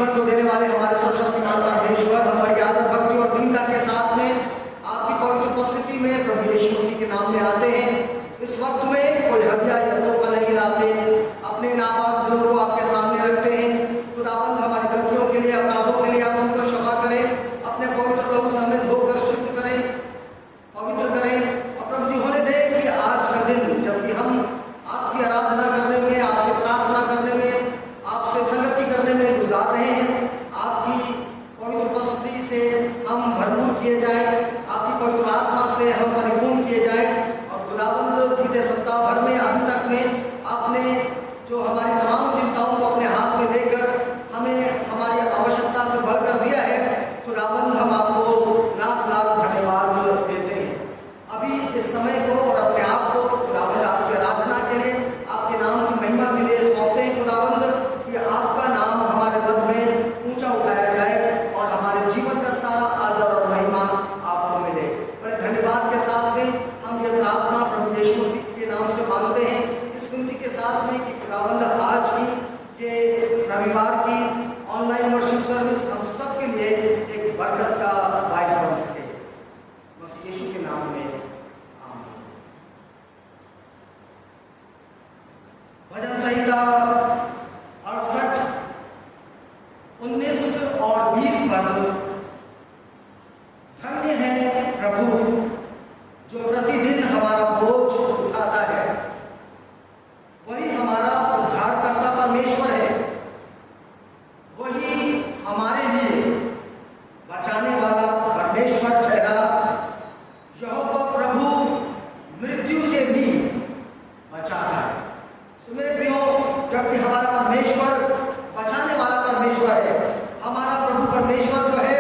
जीवन को देने वाले हमारे सर्वशक्तिमान परमेश्वर, हम बड़ी आदर भक्ति और दीनता के साथ में आपकी पवित्र उपस्थिति में प्रभु यीशु मसीह के नाम में आते हैं। इस वक्त में कोई हदिया या तोहफा नहीं लाते, अपने नापाक दिलों को आपके सामने रखते हैं। खुदावंद हमारी गलतियों के लिए, अपराधों के लिए आप उनको क्षमा करें, अपने पवित्र लोगों से हमें धोकर शुद्ध करें, पवित्र करें। और प्रभु जी होने दें कि आज का दिन जबकि हम आपकी आराधना करने में, आपसे प्रार्थना करने में, आपसे संगति करने में गुजार रहे हैं, आपकी पवित्र उपस्थिति से हम भरपूर किए जाए, आपकी पवित्र आत्मा से हम परिपूर्ण किए जाए। और खुदावंद बीते सप्ताह भर में अभी तक में आपने जो हमारी तमाम चिंताओं को अपने हाथ में लेकर हमें हमारी आवश्यकता से बढ़कर दिया है, खुदावंद हम आपको लाख लाख धन्यवाद देते हैं। अभी इस समय को और अपने आप को खुदावंद आपकी आराधना के लिए, आपके नाम की महिमा के लिए सौंपते हैं खुदावंद, कि आपका नाम हमारे मन में ऊंचा उठाया जाए और हमारे जीवन का सारा आदर और महिमा आपको मिले। बड़े धन्यवाद के साथ में हम ये प्रार्थना प्रभु यीशु मसीह के नाम से मांगते हैं, इस विनती के साथ में कि खुदावंद आज की ये रविवार की ऑनलाइन वर्शिप सर्विस हम सब के लिए एक बरकत का बायस बन सके। मसीह यीशु के नाम में आमीन। भजन संहिता 68, 19 और 20 पद। धन्य है प्रभु जो प्रतिदिन हमारा बोझ उठाता है, वही हमारा उद्धारकर्ता परमेश्वर है, वही हमारे लिए बचाने वाला परमेश्वर ठहरा। यहोवा प्रभु मृत्यु से भी बचाता है। सो मेरे प्रियो, जबकि हमारा परमेश्वर बचाने वाला परमेश्वर है, हमारा प्रभु परमेश्वर जो है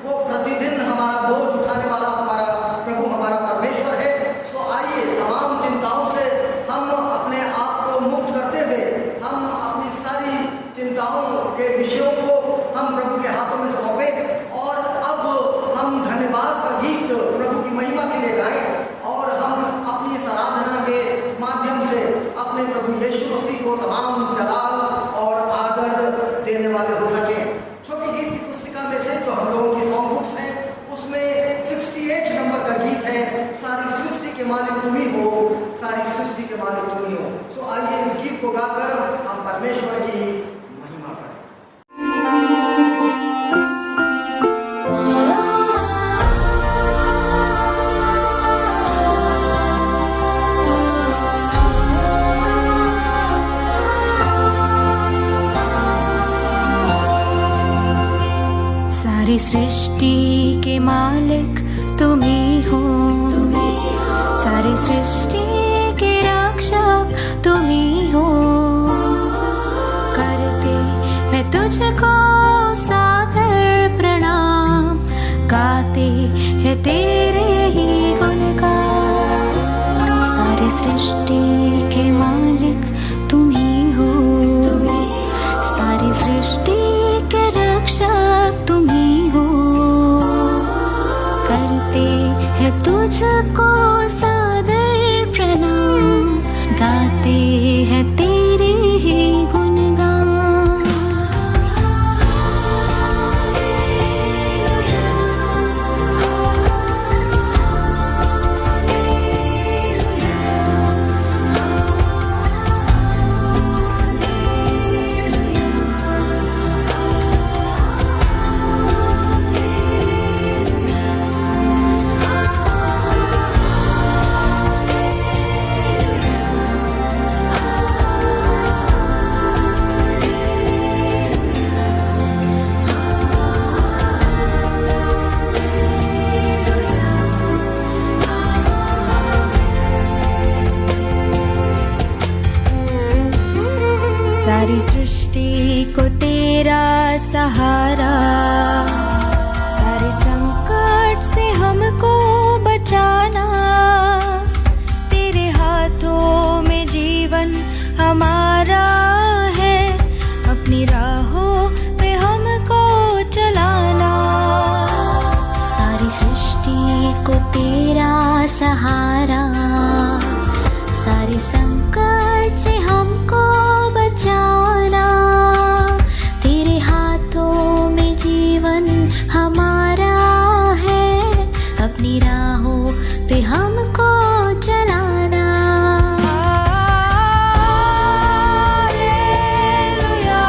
वो प्रतिदिन हमारा बोझ उठाने वाला हमारा प्रभु हमारा परमेश्वर है। सो आइए तमाम चिंताओं से हम अपने आप को मुक्त करते हुए हम अपनी सारी चिंताओं के विषयों को हम प्रभु के हाथों में सौंपें और अब हम धन्यवाद का गीत प्रभु की महिमा के लिए गाएं और हम अपनी इस आराधना के माध्यम से अपने प्रभु यीशु मसीह को तमाम जलाल और आदर देने वाले हो सके। छोटी गीत की पुस्तिका में से जो हम लोगों की सॉन्ग बुक्स हैं उसमें 68 नंबर का गीत है, सारी सृष्टि के मालिक तुम ही हो, सारी सृष्टि के मालिक तुम ही हो। सो आइए इस गीत को गाकर हम परमेश्वर की महिमा करें। सारी सृष्टि के मालिक तुम ही हो, सारी सृष्टि के रक्षक तुम ही हो। करते हैं तुझको सादर प्रणाम, गाते हैं तेरे ही गुणगान। सारी सृष्टि के मालिक तुम ही हो, सारी सृष्टि के रक्षक तुम ही हो। करते हैं तुझको सादर प्रणाम, गाते हैं तेरे ही गुणगान। सारी सृष्टि को तेरा सहारा, सारे संकट से हमको बचाना। तेरे हाथों में जीवन हमारा है, अपनी राहों पे हमको चलाना। सारी सृष्टि को तेरा सहारा, सारे संकट से हमको बचाना। तेरे हाथों हमारा है, अपनी राहों पे हमको चलाना। हालेलुया,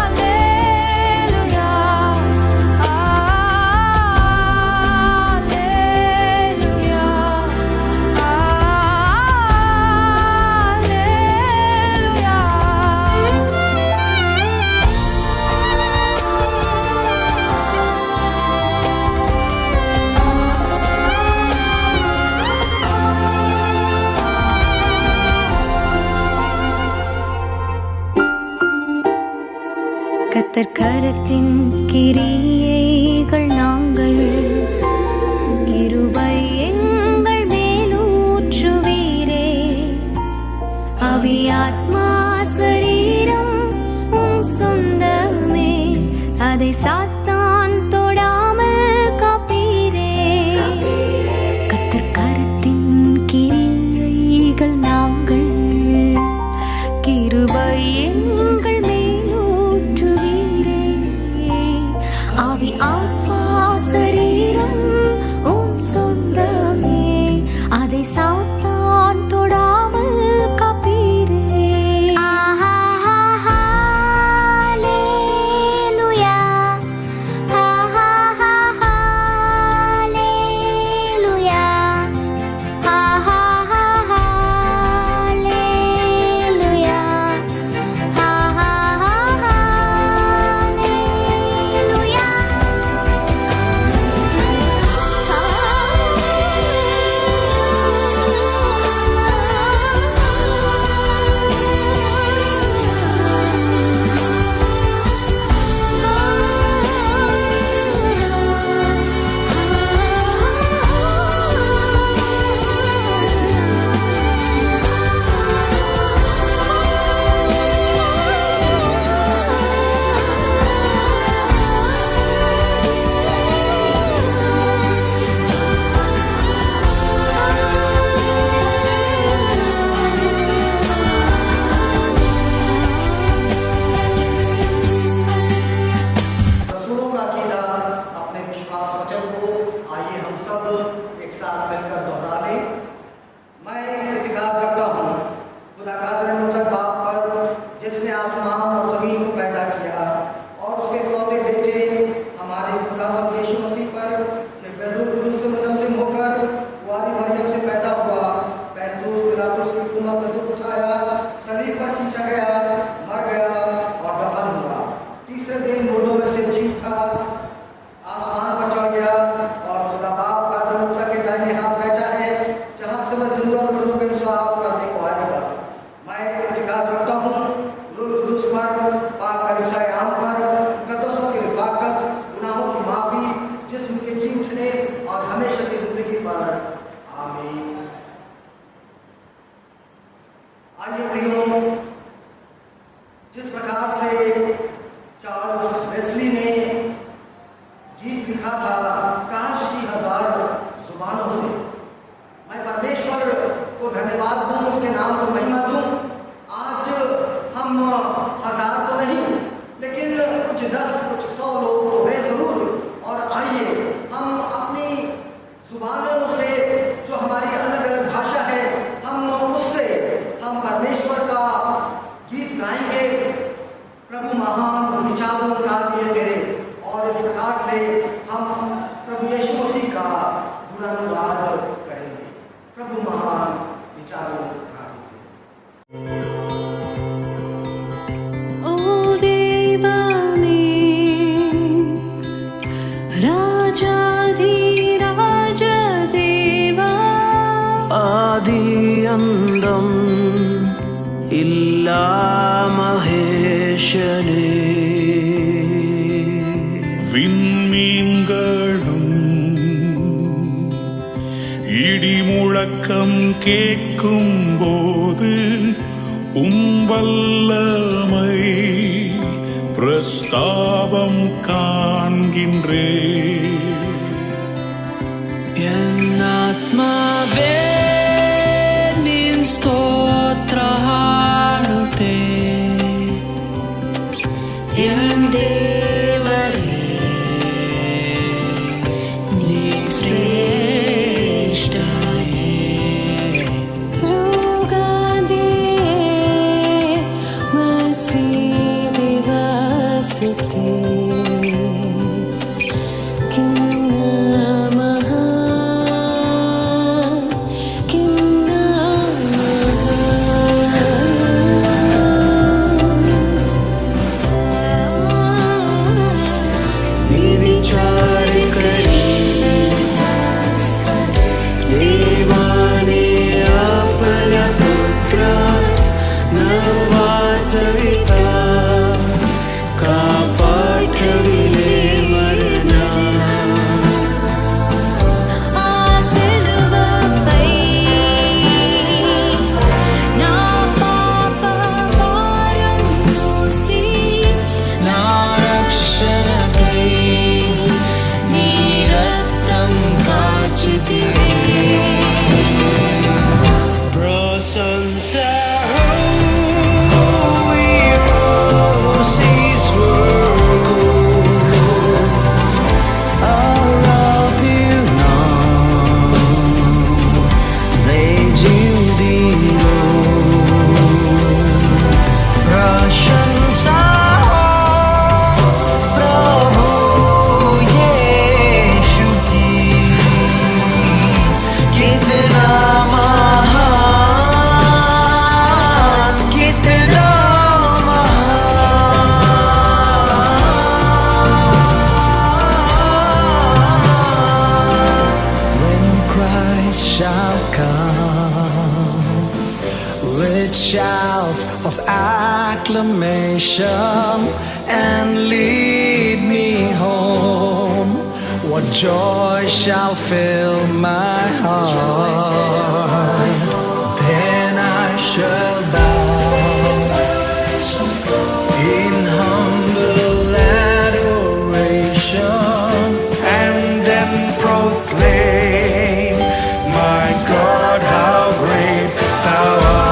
हालेलुया, हालेलुया, கர்த்தர் கரத்தின் கிரியைகள் நாங்கள், கிருபை எங்கள் மேலூற்றுவீரே. ஆவி ஆத்மா சரீரம் உம் சொந்தமே, அதை சாத்தான் தொடாமல் காப்பீரே. கர்த்தர் கரத்தின் கிரியைகள் நாங்கள், கிருபை எங்கள் மேலூற்றுவீரே. ஆவி ஆத்மா சரீரம் உம் சொந்தமே, அதை சாத்தான் தொடாமல் காப்பீரே. ஹalleluya, ஹalleluya, ஹalleluya, रसूलों का अकीदा, अपने विश्वास वचन को आइए हम सब एक साथ मिलकर दोहरा लें। मैं प्रतिज्ञा करता हूँ खुदा का जन्मोत्तक बाप पर, जिसने आसमान और जमीन को पैदा किया, और उसके इकलौते बेटे हमारे खुदावंद यीशु मसीह पर, कि वह रूह कुदूस से मुनस्सिम होकर कुंवारी मरियम से पैदा हुआ, पैंतुस पिलातुस की हुकूमत में दुख उठाया, सलीब पर खींचा गया, मर गया और दफन हुआ, तीसरे दिन मुर्दों में से जी उठा, आसमान पर चढ़ गया और खुदा बाप का जन्मोत्तक के दाहिने हाथ बैठा है, जहाँ से वह जिंदों और मुर्दों के इंसाफ करने को आएगा। मैं प्रतिज्ञा करता हूँ रूह कुदूस पर, पाक कलीसिया आम पर, मुकद्दसों की रिफाकत, गुनाहों की माफी, जिस्म के जी उठने और हमेशा की जिंदगी पर। आमीन। आइए प्रियो, जिस प्रकार से चार्ल्स वेस्ली ने गीत लिखा था, काश की 1000 जुबानों से, मैं परमेश्वर को धन्यवाद दूं, उसके नाम को महिमा दूं। आज हम 1000 तो नहीं, लेकिन कुछ 10 कुछ 100 लोग तो है जरूर। और आइए हम अपनी जुबानों से, जो हमारी अलग अलग भाषा है, हम उससे हम परमेश्वर का गीत गाएंगे। प्रभु महान विचारों का लिए तेरे, और इस प्रकार से हम प्रभु यीशु मसीह का गुणानुवाद करेंगे। प्रभु महान विचारों का लिए। ओ देवमे राजाधिराज देवा, आदि अंदम इल्ला महेशने விண்மீன்களும் இடி முழக்கம் கேட்கும் போது வல்லமை பிரஸ்தாபம் காண்கின்றே. என் ஆத்மாவே நின் ஸ்தோத்திர ಹಾಡುತ್ತೆ. என் ದೇವರೇ ನೀನ್ ಶ್ರೇಷ್ಠನೇ. ರೋಗಾದೆ ಮಸೀದೆ ವಾಸಿತೆ Shout of acclamation and lead me home. What joy shall fill my heart? Then I shall bow in humble adoration and then proclaim, my God, how great thou art.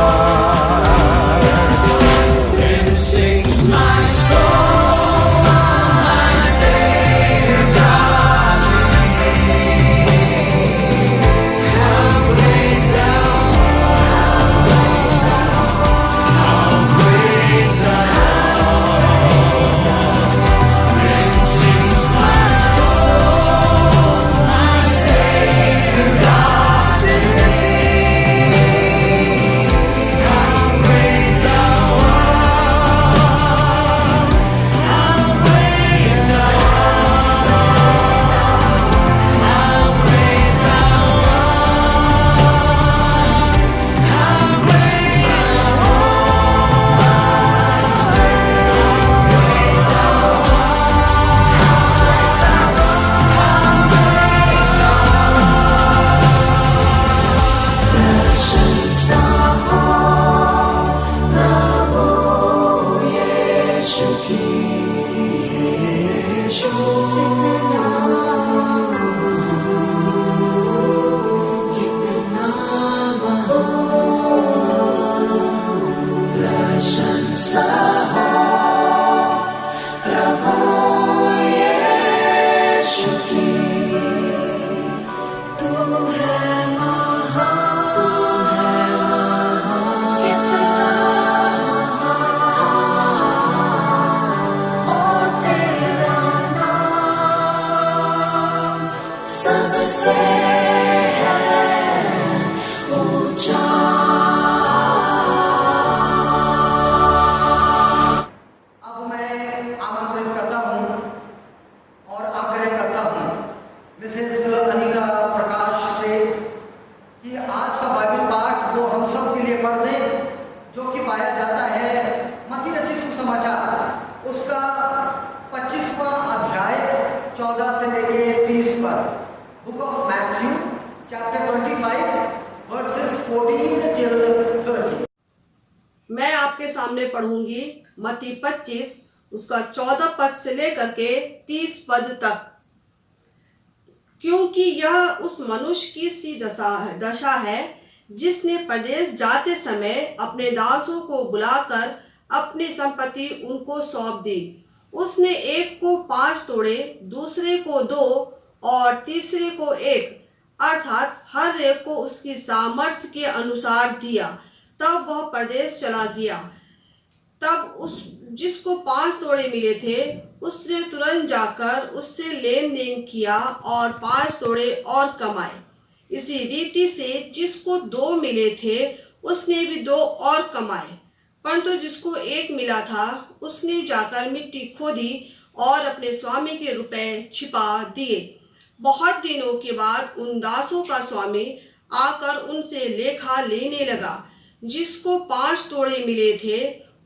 Book of Matthew, chapter 25, verses 14 till 30. मैं आपके सामने पढ़ूंगी मत्ती 25 उसका 14 पद से लेकर के 30 पद तक, क्योंकि यह उस मनुष्य की सी दशा है जिसने प्रदेश जाते समय अपने दासों को बुलाकर अपनी संपत्ति उनको सौंप दी उसने एक को 5 तोड़े, दूसरे को 2 और तीसरे को 1, अर्थात हर एक को उसकी सामर्थ्य के अनुसार दिया। तब वह परदेश चला गया। तब उस जिसको 5 तोड़े मिले थे उसने तुरंत जाकर उससे लेन देन किया और 5 तोड़े और कमाए। इसी रीति से जिसको 2 मिले थे उसने भी 2 और कमाए। परंतु जिसको 1 मिला था उसने जाकर मिट्टी खोदी और अपने स्वामी के रुपए छिपा दिए। बहुत दिनों के बाद उन दासों का स्वामी आकर उनसे लेखा लेने लगा। जिसको 5 तोड़े मिले थे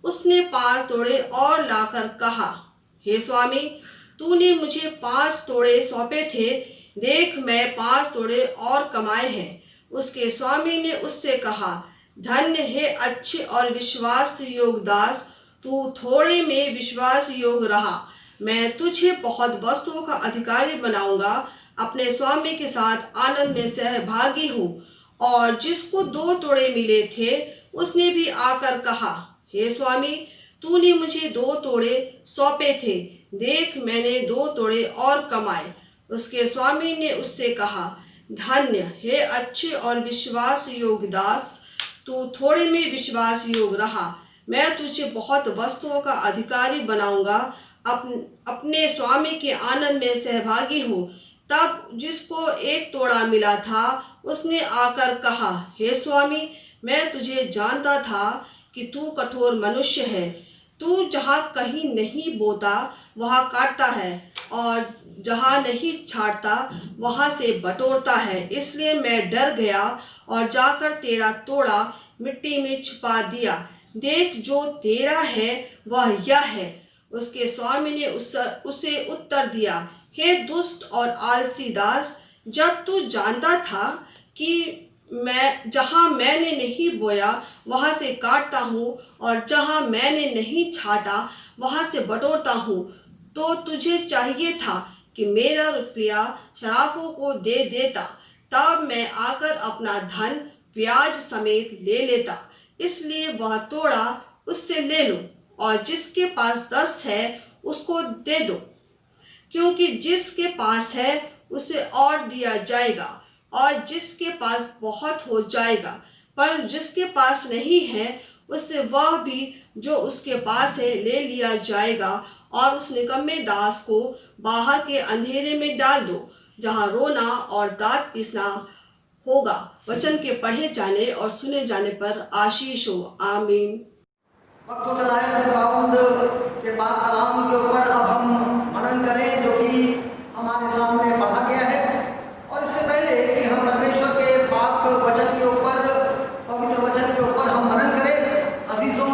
उसने 5 तोड़े और लाकर कहा, हे स्वामी, तूने मुझे 5 तोड़े सौंपे थे, देख मैं 5 तोड़े और कमाए हैं। उसके स्वामी ने उससे कहा, धन्य है अच्छे और विश्वास योग्य दास, तू थोड़े में विश्वास योग्य रहा, मैं तुझे बहुत वस्तुओं का अधिकारी बनाऊंगा। अपने स्वामी के साथ आनंद में सहभागी हूँ। और जिसको 2 तोड़े मिले थे उसने भी आकर कहा, हे स्वामी, तूने मुझे 2 तोड़े सौंपे थे, देख मैंने 2 तोड़े और कमाए। उसके स्वामी ने उससे कहा, धन्य है अच्छे और विश्वास योग्य दास, तू थोड़े में विश्वास योग्य रहा, मैं तुझे बहुत वस्तुओं का अधिकारी बनाऊंगा। अपने स्वामी के आनंद में सहभागी हूँ। तब जिसको 1 तोड़ा मिला था उसने आकर कहा, हे स्वामी, मैं तुझे जानता था कि तू कठोर मनुष्य है। तू जहाँ कहीं नहीं बोता वहाँ काटता है और जहाँ नहीं छाटता वहाँ से बटोरता है। इसलिए मैं डर गया और जाकर तेरा तोड़ा मिट्टी में छुपा दिया। देख जो तेरा है वह यह है। उसके स्वामी ने उसे उत्तर दिया, हे दुष्ट और आलसी दास, जब तू जानता था कि मैं जहाँ मैंने नहीं बोया वहाँ से काटता हूँ और जहाँ मैंने नहीं छाटा वहाँ से बटोरता हूँ, तो तुझे चाहिए था कि मेरा रुपया शराफों को दे देता, तब मैं आकर अपना धन ब्याज समेत ले लेता। इसलिए वह तोड़ा उससे ले लो और जिसके पास 10 है उसको दे दो, क्योंकि जिसके पास है उसे और दिया जाएगा और जिसके पास बहुत हो जाएगा, पर जिसके पास नहीं है उससे वह भी जो उसके पास है ले लिया जाएगा। और उस निकम्मे दास को बाहर के अंधेरे में डाल दो, जहाँ रोना और दांत पीसना होगा। वचन के पढ़े जाने और सुने जाने पर आशीष हो। आमीन। वक्त हो चला है खुदावंद के बाद कलाम के ऊपर अब हम मनन करें जो कि हमारे सामने पढ़ा गया है। और इससे पहले कि हम परमेश्वर के पाक वचन के ऊपर, पवित्र वचन के ऊपर हम मनन करें, अजीजों,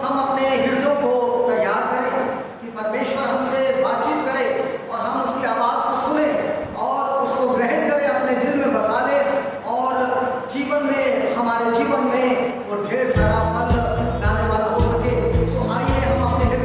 हम अपने हृदयों को तैयार करें कि परमेश्वर हमसे बातचीत करे और हम उसकी आवाज़ को सुने और उसको ग्रहण करें, अपने दिल में बसा लें और जीवन में, हमारे जीवन में वो ढेर सारा फल लाने वाला हो सके। सो आइए हम अपने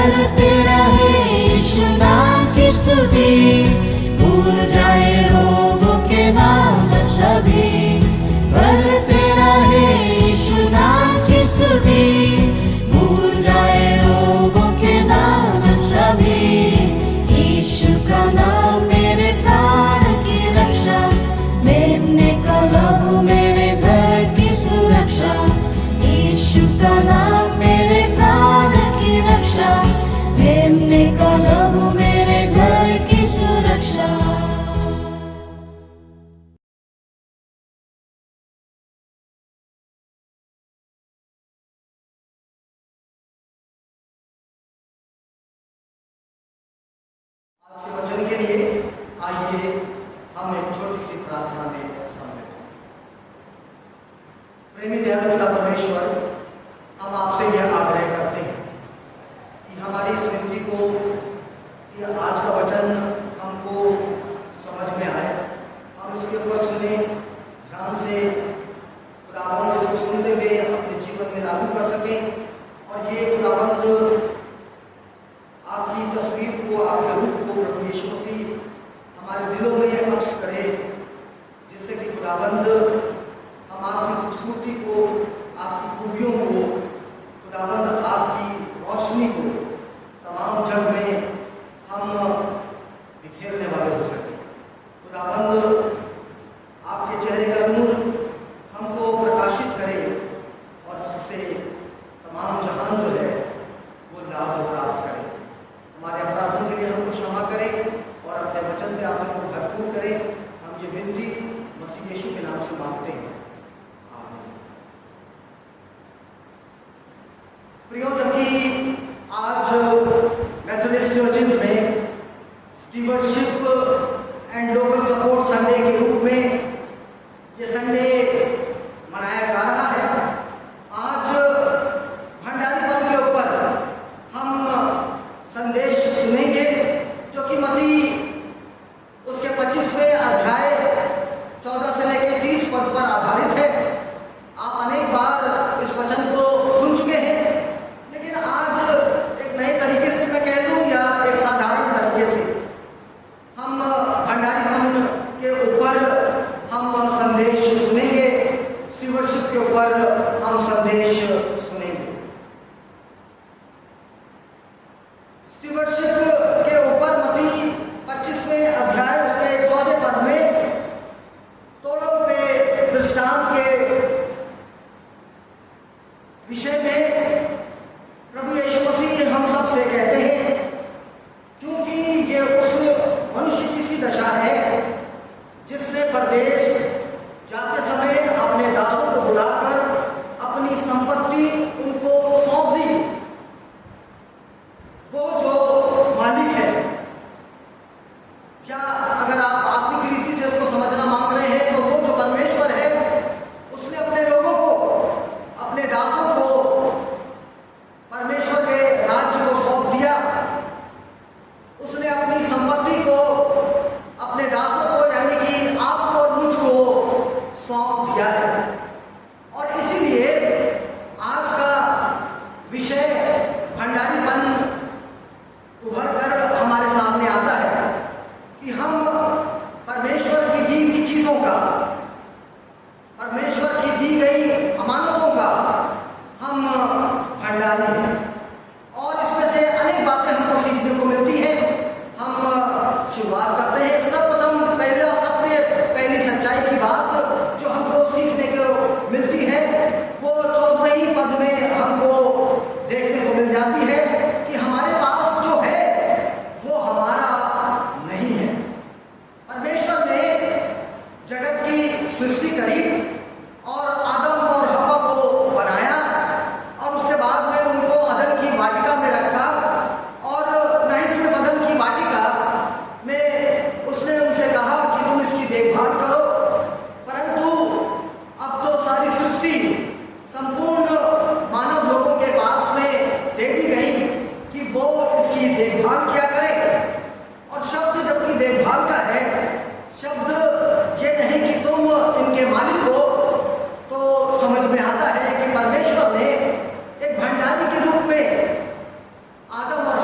करते रहे यीशु नाम की स्तुति, भूल जाए रोगों के नाम सभी। करते रहे यीशु नाम की स्तुति, भूल जाए रोगों के नाम सभी। यीशु का नाम मेरे प्राण की रक्षा, मेमने का लहू मेरे घर की सुरक्षा। यीशु का नाम मेरे प्राण की रक्षा, मेमने का लहू मेरे घर की सुरक्षा। आज के वचन के लिए आइए हम एक छोटी सी प्रार्थना में सम्मिलित हों। प्रेमी दयालु पिता परमेश्वर, हम आपसे यह आग्रह करते हैं कि हमारी स्मृति को, कि आज का वचन हमको समझ में आए, हम इसके ऊपर सुने, ध्यान से खुदावंद इसको सुनते हुए अपने जीवन में लागू कर सकें, और ये खुदावंद आपकी तस्वीर को, आपके रूप को प्रभु यीशु मसीह हमारे दिलों में अक्स करे, जिससे कि खुदावंद हम आपकी खूबसूरती को, आपकी खूबियों को, खुदावंद आपकी रोशनी को तमाम जग में हम बिखेरने वाले हो सके। खुदावंद आपके चेहरे का नूर हमको प्रकाशित करे, और जिससे तमाम जहान जो है वो लाभ प्राप्त करे। हमारे अपराधों के लिए हमको क्षमा करें, और अपने वचन से आप हमको भरपूर करें। हम ये विनती मसीह यीशु के नाम से मांगते हैं, आमीन। प्रियो, जबकि आज मेथोडिस्ट चर्चेस में stewardship and local support Sunday के रूप में ये संडे मनाया जा रहा है, आज भंडारीपन के ऊपर हम संदेश सुनेंगे, जो कि मत्ती उसके 25वें अध्याय 14 से लेकर 30 पद पर आधारित है। आप अनेक बार इस वचन को सुन चुके हैं, लेकिन आज एक नए तरीके से मैं कह दूं, या एक साधारण तरीके से हम भंडारीपन के ऊपर हम संदेश सुनेंगे, स्टीवर्डशिप के ऊपर हम संदेश सुनेंगे। स्टीवर्डशिप के ऊपर मत्ती 25वें अध्याय उसके 14 पद में तोड़ों के दृष्टांत के विषय में प्रभु यीशु मसीह हम सब से कहते हैं, क्योंकि ये उस मनुष्य की सी दशा है जिसने परदेश जाते समय अपने दासों को बुलाकर अपनी संपत्ति उनको सौंप दी। वो जो मालिक है, क्या अगर आप आत्मिक रीति से इसको समझना मांग रहे हैं, तो वो जो परमेश्वर है उसने अपने लोगों को, अपने दासों को परमेश्वर के राज्य को सौंप दिया। उसने अपनी संपत्ति को अपने दासों को, यानी कि आपको और मुझको सौंप दिया है। और इसीलिए आज का विषय भंडारीपन उभर कर हमारे सामने आता है कि हम परमेश्वर की दी हुई चीजों का, परमेश्वर की दी गई अमानतों का हम भंडारी हैं, और इसमें से अनेक बातें हमको सीखने को मिलती हैं। हम शुरुआत करते हैं सर्वप्रथम पहला सत्य, पहली सच्चाई की बात जो हमको सीखने को मिलती है, वो 14वें पद में हमको देखने को मिल जाती है कि हमारे पास जो है वो हमारा नहीं है। परमेश्वर ने जगत की सृष्टि करी और आदम और हवा को बनाया, और उसके बाद में उनको अदन की वाटिका में रखा, और न ही सिर्फ अदन की वाटिका में उसने उनसे कहा कि तुम इसकी देखभाल करो, परंतु अब तो सारी सृष्टि संपूर्ण मानव लोगों के पास में दे दी गई कि वो इसकी देखभाल किया करें। और शब्द जबकि देखभाल का है, शब्द ये नहीं कि तुम इनके मालिक हो, तो समझ में आता है कि परमेश्वर ने एक भंडारी के रूप में आदम और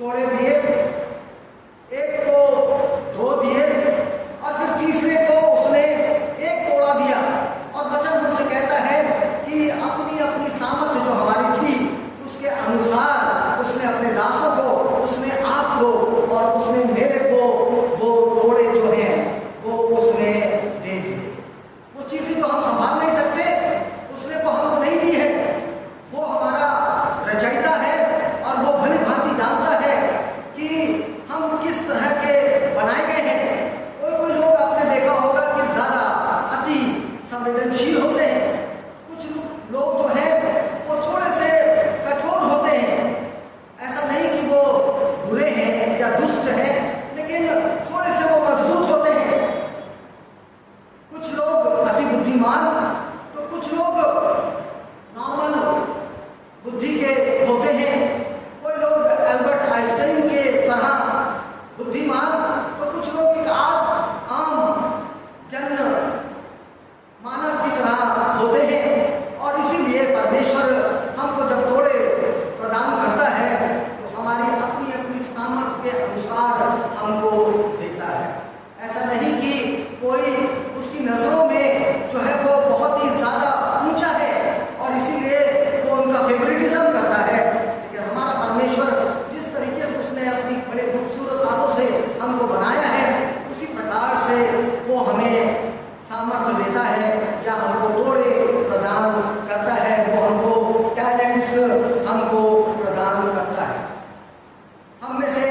तोड़े दिए, एक को 2 दिए और फिर तीसरे को उसने 1 तोड़ा दिया। और वचन हमसे कहता है कि अपनी अपनी सामर्थ्य जो हमारी थी उसके अनुसार उसने अपने दासों को, उसने आपको और उसने मेरे को वो तोड़े जो हैं वो उसने दे दिए। वो चीजें तो हम संभाल नहीं सकते, उसने तो हमको नहीं दी है। वो हमारा रचयिता है और वो भली भांति जानता है कि हम किस तरह के बनाए गए हैं। कोई लोग आपने देखा होगा कि ज्यादा अति संवेदनशील होते हैं, कुछ लोग जो हैं वो थोड़े से कठोर होते हैं। ऐसा नहीं कि वो बुरे हैं या दुष्ट हैं, लेकिन थोड़े से वो मजबूत होते हैं। कुछ लोग अति बुद्धिमान, तो कुछ लोग नॉर्मल बुद्धि के होते हैं। कोई लोग एल्बर्ट आइंस्टाइन के तरह बुद्धिमान, तो कुछ लोग एक आम जन मानव की तरह होते हैं। और इसीलिए परमेश्वर हमको जब तोड़े प्रदान करता है तो हमारी अपनी अपनी सामर्थ्य के अनुसार हमको देता है। ऐसा नहीं कि कोई उसकी नजरों में जो है वो बहुत ही ज्यादा ऊंचा है और इसीलिए वो उनका फेवरेटिज्म करता है। लेकिन हमारा परमेश्वर जिस तरीके से उसने अपनी बड़े खूबसूरत हाथों से हमको बनाया है, उसी प्रकार से वो हमें सामर्थ्य देता है या हमको तोड़े प्रदान करता है, वो हमको टैलेंट्स हमको प्रदान करता है। हम में से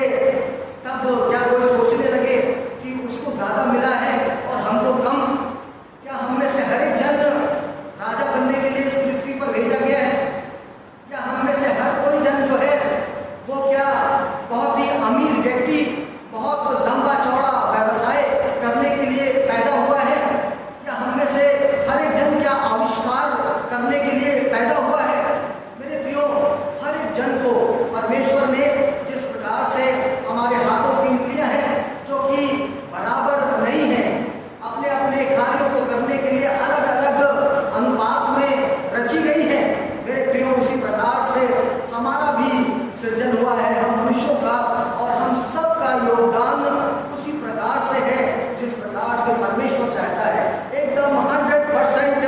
तब क्या कोई सोचने लगे कि उसको ज्यादा मिला है और हमको कम? क्या हम में से हर एक जन राजा बनने के लिए इस पृथ्वी पर भेजा गया है? या हम में से हर कोई जन जो है वो क्या बहुत ही अमीर व्यक्ति, बहुत लंबा चौड़ा व्यवसाय करने के लिए पैदा हुआ है? या हम में से हर एक जन क्या आविष्कार करने के लिए पैदा हुआ है? मेरे प्रियो, हर एक जन को परमेश्वर ने जिस प्रकार से हमारे हाथों की उंगलियां हैं जो कि बराबर नहीं है, अपने अपने कार्यों को करने के लिए अलग अलग अनुपात में रची गई है, मेरे प्रियो उसी प्रकार से हमारा भी सृजन हुआ है, हम मनुष्यों का, और हम सब का योगदान उसी प्रकार से है जिस प्रकार से परमेश्वर चाहता है। एकदम 100%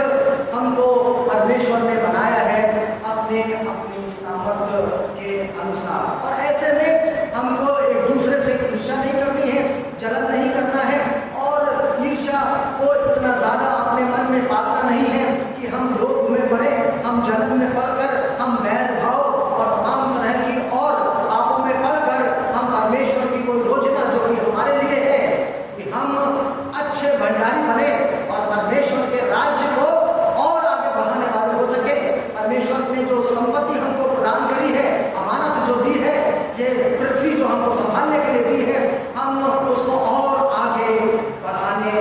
हमको परमेश्वर ने बनाया है अपने अपनी सामर्थ्य के अनुसार। और ऐसे में हमको एक दूसरे से ईर्ष्या नहीं करनी है, जलन नहीं करना है, और ईर्ष्या को इतना ज्यादा अपने मन में पालना नहीं है कि हम लोग में पड़े, हम जलन में पड़कर हम बैर भाव और तमाम तरह की और पापों में पड़कर हम परमेश्वर की कोई योजना जो कि हमारे लिए है कि हम अच्छे भंडारी बने और परमेश्वर के राज्य को और आगे बढ़ाने वाले हो सके। परमेश्वर ने जो संपत्ति हमको प्रदान करी है, अमानत जो दी है, ये पृथ्वी जो हमको संभालने के लिए दी है, हम उसको और आगे बढ़ाने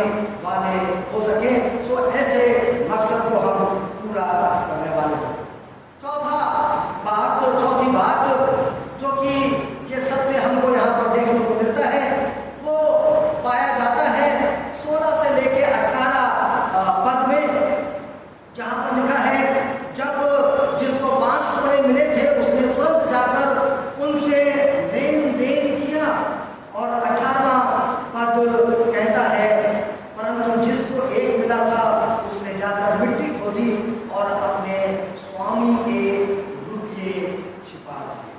वाले हो सके। तो ऐसे मकसद को हम पूरा करने वाले हो। चौथी बात जो कि ये सत्य हमको यहाँ पर देखने को मिलता है, वो पाया जाता है 16 से लेके 18 पद में, जहाँ पर लिखा है जब जिसको 5 तोड़े मिले थे उसने तुरंत जाकर उनसे लेन देन किया। और 18वां पद कहता है परंतु जिसको 1 मिला था उसने जाकर मिट्टी खोदी और अपने स्वामी के रुपये छिपा दिए।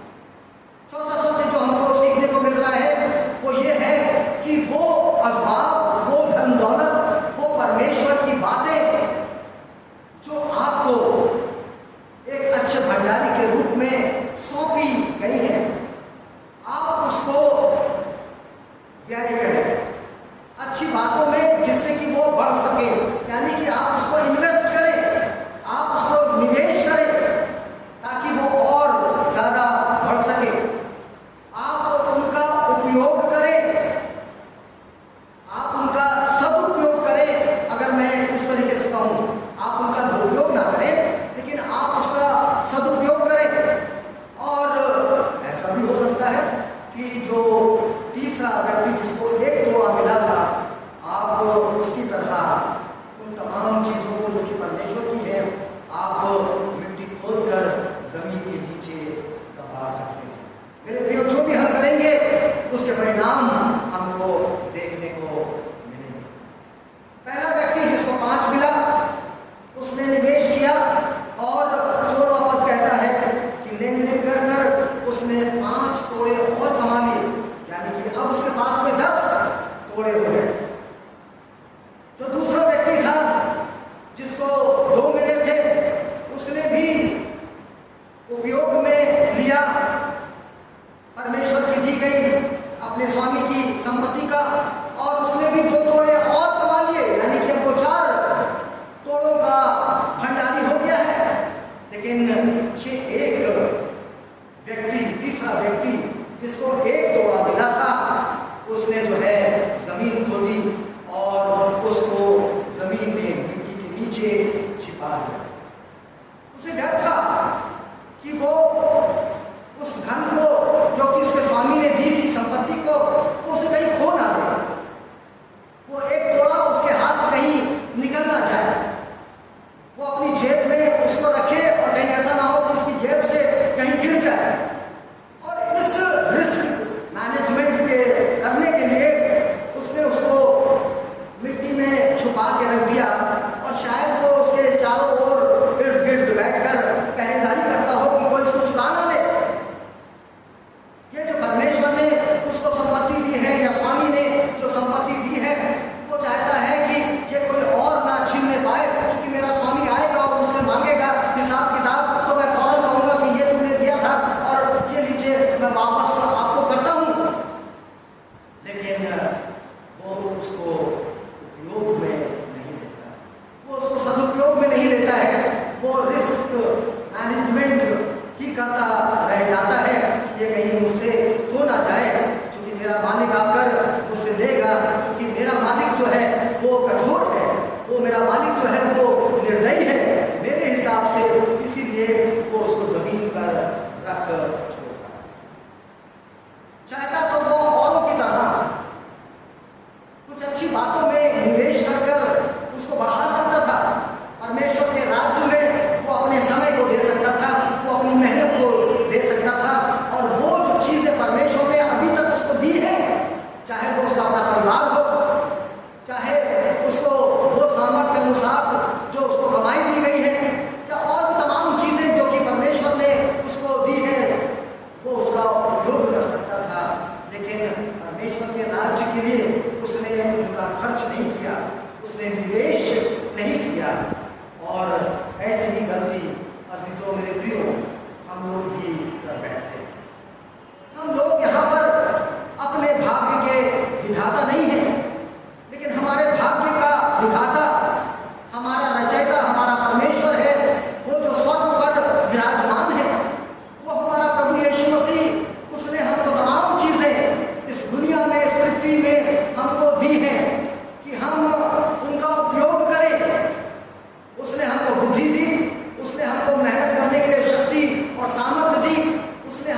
चौथा सत्य जो हमको सीखने को मिल रहा है वो ये है कि वो असबाब, वो धन दौलत, वो परमेश्वर की बातें जो आपको एक अच्छे भंडारी के रूप में सौंपी गई है, आप उसको व्यय करें अच्छी बातों में जिससे कि वो बढ़ सके। यानी कि आप उसको इन्वेस्ट करें, आप उसको निवेश करें ताकि वो और ज्यादा बढ़ सके। आप उनका उपयोग करें, आप उनका सदुपयोग करें। अगर मैं इस तरीके से कहूँ, आप उनका दुरुपयोग ना करें लेकिन आप उसका सदुपयोग करें। और ऐसा भी हो सकता है कि जो तीसरा व्यक्ति जिसको 1 तोड़ा मिला था, आप उसकी तरह उन तमाम चीजों को जो कि परमेश्वर की है, आप मिट्टी खोदकर जमीन के नीचे दबा सकते हैं। मेरे प्रियो, जो भी हम करें दी गई अपने स्वामी की संपत्ति का, और उसने भी 2 तोड़े और कमा लिए, यानी कि हमको 4 तोड़ों का भंडारी हो गया है। लेकिन ये एक व्यक्ति, तीसरा व्यक्ति जिसको 1 तोड़ा मिला था, उसने जो है जमीन खोदी और उसको जमीन में मिट्टी के नीचे छिपा दिया। उसे डर था कि वो उस धन को जो कि उसके स्वामी ने दी थी संपत्ति को, वो उसे कहीं खो ना दे, वो 1 तोड़ा उसके हाथ से कहीं निकल ना जाए, वो अपनी जेब में उसको रखे और कहीं ऐसा ना हो कि उसकी जेब से कहीं गिर जाए। और इस रिस्क मैनेजमेंट के करने के लिए उसने उसको मिट्टी में छुपा के रख दिया, और शायद वो उसके चारों ओर इर्द गिर्द बैठकर पहरेदारी करता हो कि कोई इसको चुरा ना ले। ये जो परमेश्वर ने उसको संपत्ति दी है, या स्वामी ने जो संपत्ति दी है, वो चाहता है कि ये कोई और ना छीनने पाए, क्योंकि मेरा स्वामी आएगा और मुझसे मांगेगा हिसाब किताब, तो मैं फौरन कहूँगा कि ये तुमने दिया था और ये लीजिए मैं वापस आपको करता हूँ। लेकिन वो उसको उपयोग में नहीं लेता, वो उसको सदुपयोग में नहीं लेता है, वो रिस्क मैनेजमेंट ही करता रह जाता है कि ये कहीं मुझसे खो ना जाए, क्योंकि मेरा मालिक आकर मुझसे लेगा, क्योंकि मेरा मालिक जो है वो कठोर है, वो मेरा मालिक जो है वो निर्दयी है मेरे हिसाब से, इसीलिए वो उसको जमीन पर रख छोड़ता है। चाहता तो वो औरों की तरह कुछ अच्छी बातों में निवेश कर उसको बढ़ा सकता था, परमेश्वर के राज्य में वो अपने समय को दे सकता था, वो अपनी मेहनत को दे सकता था, और वो जो चीजें परमेश्वर ने अभी तक उसको दी है, चाहे वो उसका अपना परिवार हो, चाहे उसको वो सामर्थ्य अनुसार जो उसको कमाई दी गई है, या और तमाम चीजें जो कि परमेश्वर ने उसको दी है, वो उसका उपयोग कर सकता था। लेकिन परमेश्वर के राज्य के लिए उसने उनका खर्च नहीं किया, उसने निवेश नहीं किया, और ऐसी ही गलती अजीजों मेरे प्रियो हम लोग भी कर बैठते हैं। हम लोग यहाँ पर अपने भाग्य के विधाता नहीं हैं, लेकिन हमारे भाग्य का विधाता, हमारा रचयिता, हमारा परमेश्वर है, वो जो स्वर्ग पर विराजमान है, वो हमारा प्रभु यीशु मसीह। उसने हमको तमाम चीजें इस दुनिया में, इस पृथ्वी में हमको दी हैं कि हम उनका उपयोग करें। उसने हमको बुद्धि दी, उसने हमको मेहनत करने के लिए शक्ति और सामर्थ्य दी, उसने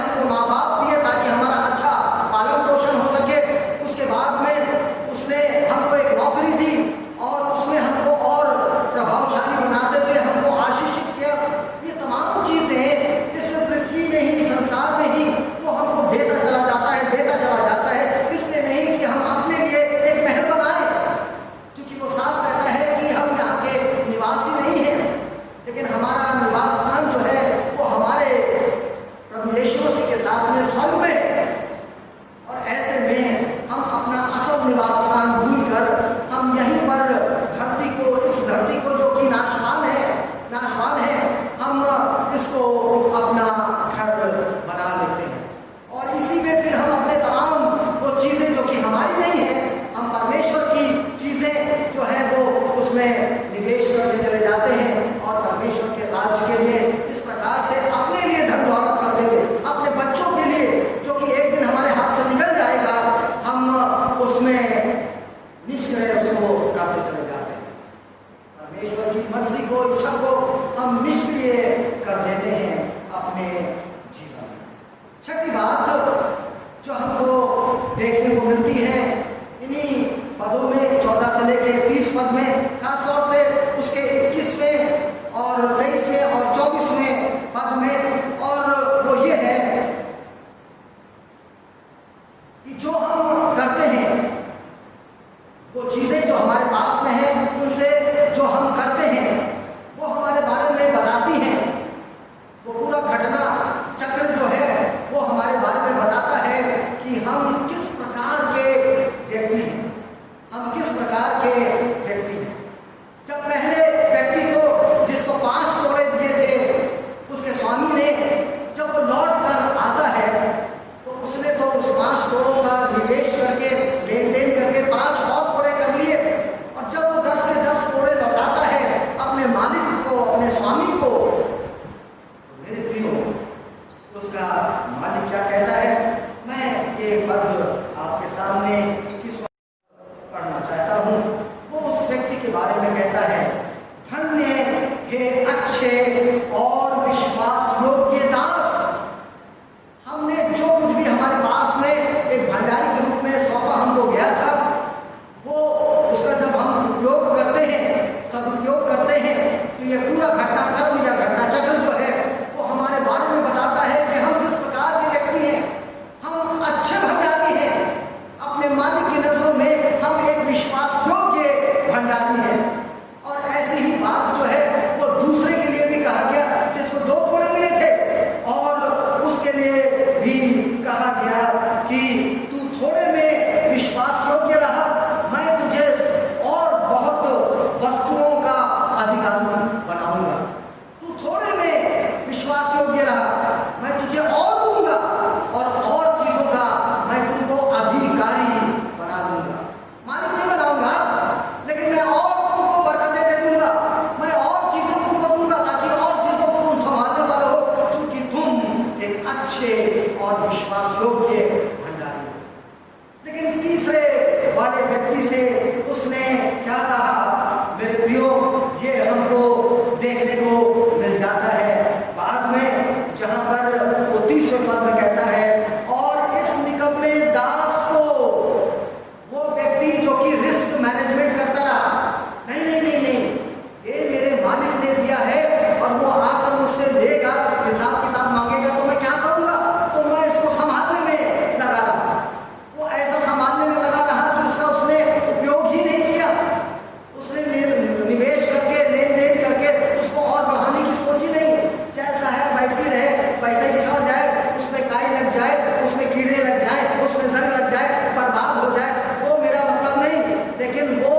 एक भंडारी के रूप में सौंपा हमको गया था, वो उसका जब हम उपयोग करते हैं, सदुपयोग करते हैं, तो ये पूरा घटनाक्रम या घटनाचक्र जो है वो हमारे बारे में बताता है कि हम किस प्रकार के व्यक्ति हैं। हम अच्छे भंडारी हैं, अपने मालिक की नजरों में हम एक विश्वास योग्य भंडारी हैं। और ऐसी ही बात जो है वो दूसरे के लिए भी कहा गया, जिसको 2 थोड़े मिले थे और उसके लिए भी कहा गया कि तू थोड़े में विश्वास योग्य रहा, मैं तुझे और बहुत वस्तुओं का अधिकारी बनाऊंगा। तू थोड़े में विश्वास योग्य रहा, मैं तुझे और दूंगा और चीजों का मैं तुमको अधिकारी बना दूंगा। मालिक नहीं बनाऊंगा, लेकिन मैं और तुमको बरकतें दे दूंगा, मैं और चीजें तुमको दूंगा ताकि और चीजों को तुम संभालने वाले हो, क्योंकि तुम एक अच्छे और विश्वास योग्य भंडारी हो। लेकिन तीसरे वाले व्यक्ति से उसने क्या कहा? मेरे प्रियो, ये हमको देखने को मिल जाता है बाद में, जहां पर वो 30वें पद में कहता है, और इस निकम्मे दास को, वो व्यक्ति जो कि रिस्क मैनेजमेंट करता रहा, नहीं नहीं नहीं नहीं, ये मेरे मालिक ने दिया है और वो आकर मुझसे लेगा, हिसाब किताब मांगेगा, तो मैं क्या करूंगा? तो मैं इसको संभालने में लगा रहा। वो ऐसा संभालने में लगा रहा कि उसका उसने उपयोग ही नहीं किया। उसने निवेश करके, लेन देन करके उसको और बढ़ाने की सोच ही नहीं। जैसा है वैसे रहे, वैसा ही सड़ जाए, उसमें काई लग जाए, उसमें कीड़े लग जाए, उसमें जंग लग जाए, बर्बाद हो जाए, वो मेरा मतलब नहीं। लेकिन वो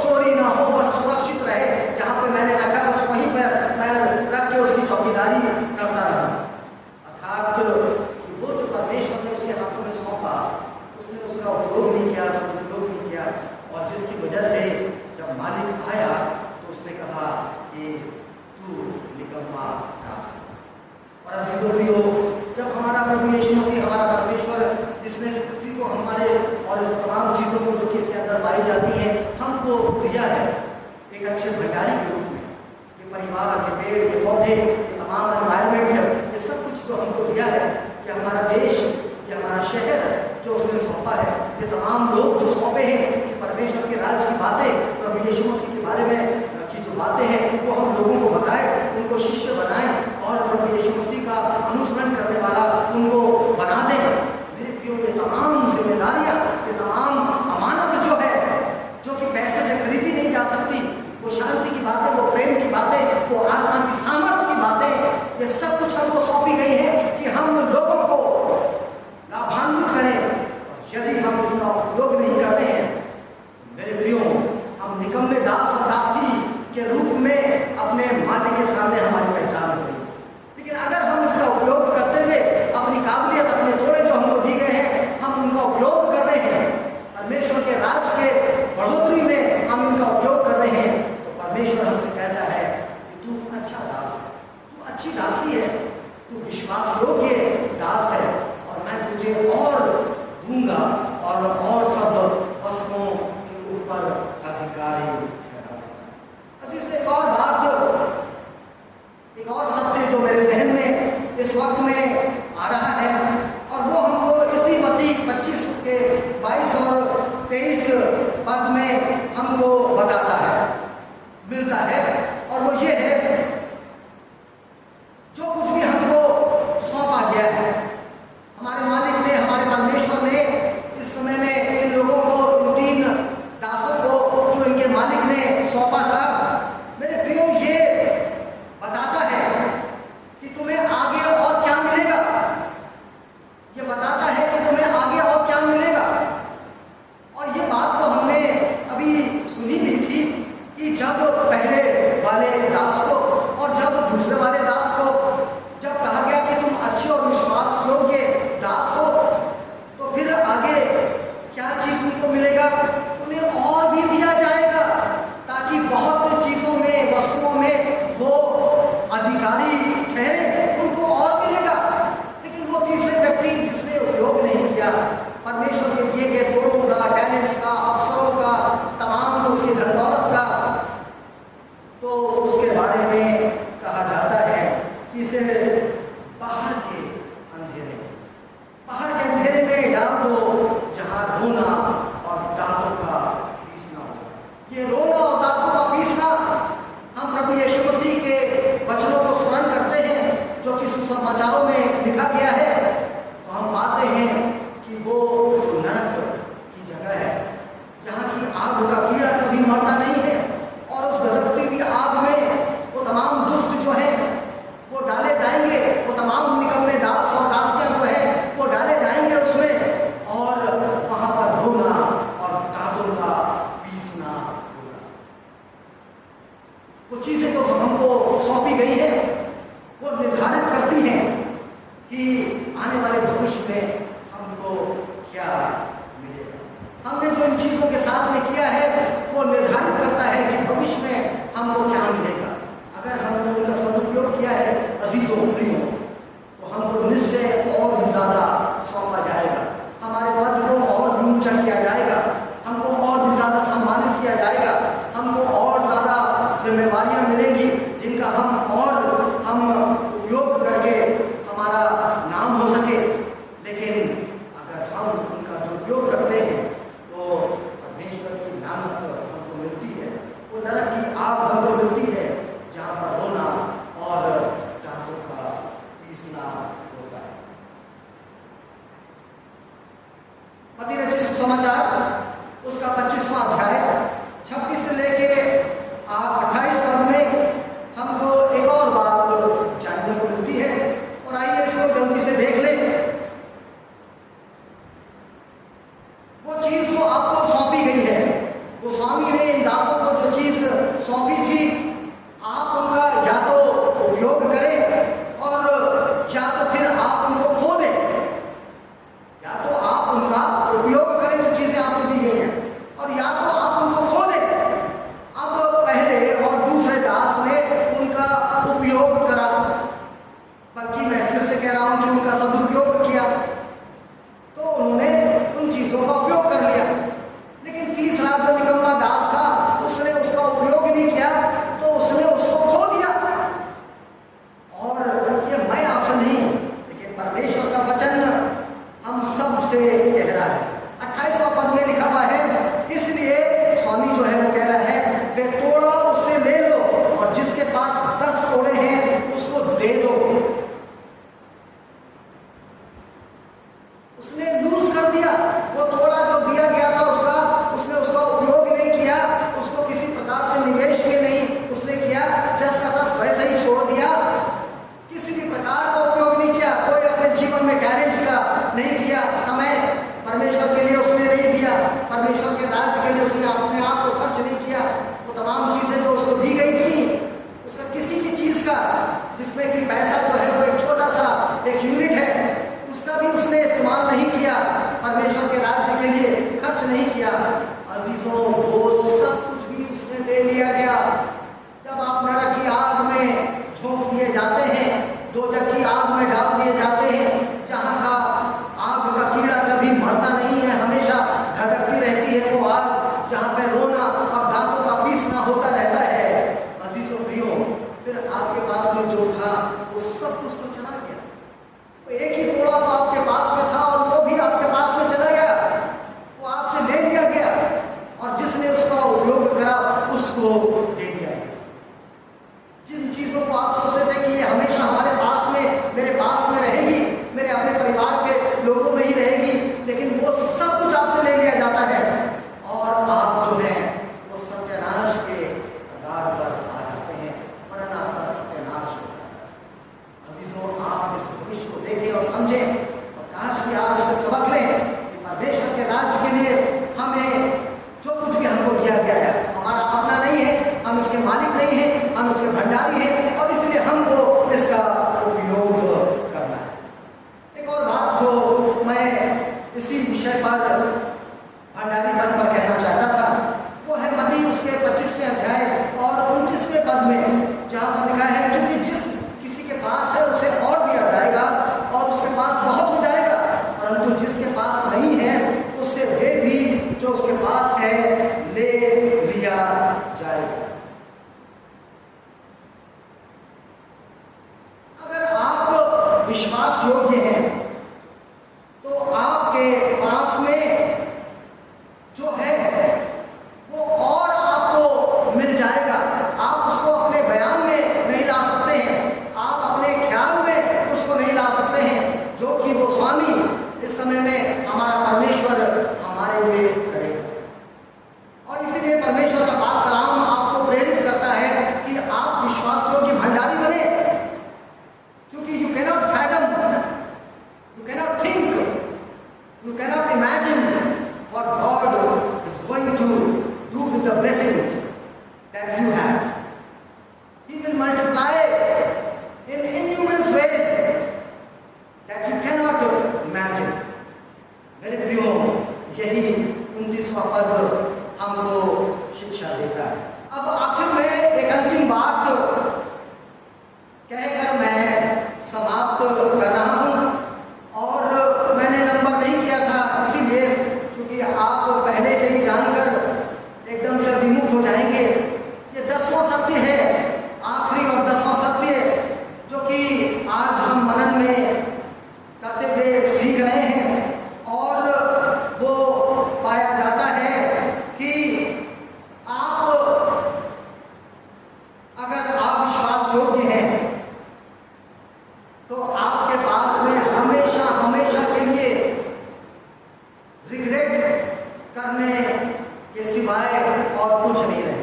चोरी ना हो, बस सुरक्षित रहे, जहाँ पे मैंने रखा बस वहीं पर मैं रख के उसकी चौकीदारी करता रहा। अर्थात वो जो परमेश्वर ने उसके हाथों में सौंपा, उसने उसका उपयोग नहीं किया, सदुपयोग नहीं किया, और जिसकी वजह से जब मालिक आया तो उसने कहा कि तू निकम्मा दास। और अजीजों प्रियो, जब हमारा प्रभु यीशु मसीह, हमारा परमेश्वर, जिसने इस पृथ्वी को हमारे और इस तमाम चीज़ों को जो कि इसके अंदर पाई जाती हैं हमको दिया है एक अच्छे भंडारी के रूप में, ये परिवार, ये पेड़, ये पौधे, ये तमाम एनवायरमेंट, ये सब कुछ जो हमको दिया है, ये हमारा देश, ये हमारा शहर जो उसने सौंपा है, ये तमाम लोग जो सौंपे हैं कि परमेश्वर के राज की बातें, प्रभु यीशु मसीह के बारे में की जो बातें हैं वो हम लोगों को बताएं, उनको शिष्य बनाएं और प्रभु यीशु मसीह का अनुसरण करने वाला उनको बना दें। मेरे प्रियो, ये तमाम जिम्मेदारियां, ये तमाम अमानत जो है, जो कि पैसे से खरीदी नहीं जा सकती, वो शांति की बातें, वो प्रेम की बातें, वो आत्मा की सामर्थ्य की बातें, ये सब कुछ हमको सौंपी गई है कि हम लोगों को लाभान्वित करें। यदि हम इसका उपयोग नहीं करते हैं, मेरे प्रियो, हम निकम्मे दास और दासी के रूप में अपने मालिक के सामने हमारी पहचान होगी। लेकिन अगर हम इसका उपयोग करते हुए अपनी काबिलियत, अपने थोड़े जो हमको दी गए हैं, हम उनका उपयोग कर रहे हैं, परमेश्वर के राज के बढ़ोतरी में हम इनका उपयोग कर रहे हैं, तो परमेश्वर हमसे कहता है कि तू अच्छा दास है, तू अच्छी दासी है, तू विश्वास योग्य दास है, और मैं तुझे और दूंगा और सब वस्तुओं के ऊपर अधिकारी ठहराऊंगा। एक और बात, एक और सत्य जो मेरे जहन में इस वक्त में आ रहा है, और वो हमको इसी मत्ती 25 के 22 और 23 पद में हमको बताता है, मिलता है, और वो ये है, जो कुछ भी हमको सौंपा गया है, हमारे मालिक ने, हमारे परमेश्वर ने इस समय में इन लोगों को, इन 3 दासों को जो इनके मालिक ने सौंपा था, मेरे प्रियो, ये बताता है कि तुम्हें आगे और क्या मिलेगा। ये बताता है कि तुम्हें आगे और क्या मिलेगा। और ये बात तो हमने अभी सुनी भी चीजों के साथ में किया है वो निर्धारित करता है कि भविष्य में हमको क्या मिलेगा। अगर हमने उनका सदुपयोग किया है अजीजों प्रियों, तो हमको निश्चय और भी ज्यादा सौंपा जाएगा, हमारे पद को और भी ऊंचा किया जाएगा, हमको और भी ज्यादा सम्मानित किया जाएगा, हमको और ज्यादा जिम्मेवारियां मिलेंगी जिनका हम उपयोग करके हमारा नाम हो सके। लेकिन अगर हम उनका दुरुपयोग करते हैं तो परमेश्वर की लानत हमको मिलती है, वो नरक की आग हमको मिलती है जहाँ पर रोना और दांतों का पीसना होता है। मत्ती रचित सुसमाचार उसका 25वां अध्याय 26 से लेके 28 पद में हमको एक और बात जानने को मिलती है, और आइए इसको जल्दी से देख लें। वो चीज जो आपको सौंपी गई है, वो स्वामी ने इन दासों को जो चीज सौंपी थी, आप उनका या तो उपयोग करें और या तो फिर आप उनको खो दें। या तो आप उनका उपयोग करें जो चीजें आपको दी गई हैं, और या तो आप उनको खो दें। अब पहले और दूसरे दास ने उनका उपयोग करा, बल्कि मैं फिर से कह रहा हूं कि उनका सदुपयोग किया, तो उन्होंने उन चीजों का उपयोग कर लिया। लेकिन तीसरा जो निकम्मा दास था, उसने उसका उपयोग नहीं किया, तो उसने उसको खो दिया। और ये मैं आपसे नहीं, लेकिन परमेश्वर का वचन हम सब से कह रहा है। 28वां पद में लिखा हुआ है, इसलिए स्वामी जो है वो कह रहा है, वे तोड़ा उससे ले लो, और जिसके पास 10 तोड़े हैं उसको दे दो। उसने लूज कर दिया, वो तोड़ा जो दिया गया था उसने उसका उपयोग नहीं किया, उसको किसी प्रकार से निवेश में नहीं उसने किया, जस का तस वैसे ही छोड़ दिया, किसी भी प्रकार का उपयोग नहीं किया। कोई अपने जीवन में टैलेंट्स का नहीं किया, समय परमेश्वर के लिए उसने नहीं दिया, परमेश्वर के राज्य के लिए उसने अपने आप को खर्च नहीं किया। वो तमाम चीजें जो उसको दी गई थी, उसका किसी भी चीज का, जिसमें कि पैसा जो है वो एक छोटा सा एक यूनिट है, उसका भी उसने इस्तेमाल नहीं किया, परमेश्वर के राज्य के लिए खर्च नहीं किया। अजीजों, वो सब कुछ भी उससे ले लिया गया। जब आप नरक की आग में झोंक दिए जाते हैं, दोजख की आग में डाल दिए जाते हैं, जहाँ का आग का कीड़ा कभी मरता नहीं है, हमेशा धधकती रहती है वो आग, जहाँ पे रोना और दांतों का पीसना होता रहता है। अजीजों प्रियो, फिर आपके पास में जो था वो सब कुछ तो चला गया। तो एक ही तोड़ा तो आपके पास में था, और वो भी आपके पास में चला गया, वो आपसे ले लिया गया, और जिसने उसका उपयोग करा उसको दे दिया गया। जिन चीजों को आप सोचते थे कि ये हमेशा हमारे पास में, मेरे पास में रहेगी, मेरे अपने परिवार के लोगों में ही रहेगी, लेकिन वो सब कुछ आपसे ले लिया जाता है, और आप जो है वो सत्यानाश के आधार पर आ जाते हैं, वरना आपका सत्यानाश हो जाता है। अजीजों, आप इस भविष्य को देखें और समझें, और काश कि आप इससे सबक लें कि परमेश्वर के राज्य के लिए हमें जो कुछ भी हमको दिया गया है हमारा अपना नहीं है, हम इसके मालिक नहीं हैं, हम इसके भंडारी हैं, और इसलिए हमको इसका उपयोग करना है। एक और बात जो मैं इसी विषय पर भंडारीपन पर कहना चाहता था, वो है मत्ती उसके 25वें अध्याय और 29वें पद में, जहाँ पर लिखा है, क्योंकि जिस किसी के पास है उसे और दिया जाएगा और उसके पास बहुत हो जाएगा, परंतु जिसके पास नहीं है उससे वे भी जो उसके पास है ले लिया जाएगा। अगर आप विश्वास योग्य हैं तो आपके पास में जो है वो और आपको मिल जाएगा। आप उसको अपने बयान में नहीं ला सकते हैं, आप अपने ख्याल में उसको नहीं ला सकते हैं, जो कि वो स्वामी इस समय में हमारा परमेश्वर हमारे लिए करेगा। और इसीलिए परमेश्वर का बात कलाम आपको प्रेरित करता है कि आप विश्वास योग्य भंडारी बने, क्योंकि you cannot fathom, you cannot think, you cannot imagine what God is going to do with the blessings that you have. He will multiply in innumerable ways that you cannot imagine. मेरे प्रियो, यही 29वां पद हमको शिक्षा देता है। अब आखिर में एक अंतिम बात कहकर मैं समाप्त कर रहा हूं और मैंने नंबर नहीं किया था इसीलिए क्योंकि आप पहले से ही जानकर एकदम से विमुख हो जाएंगे। ये 10वां सत्य है, आखिरी और 10वां सत्य जो कि आज हम मनन में करते हुए सीख रहे हैं और वो पाया जाता है कि आप अगर आप विश्वास योग्य हैं तो आपके पास में हमेशा हमेशा के लिए रिग्रेट करने के सिवाय और कुछ नहीं रहे।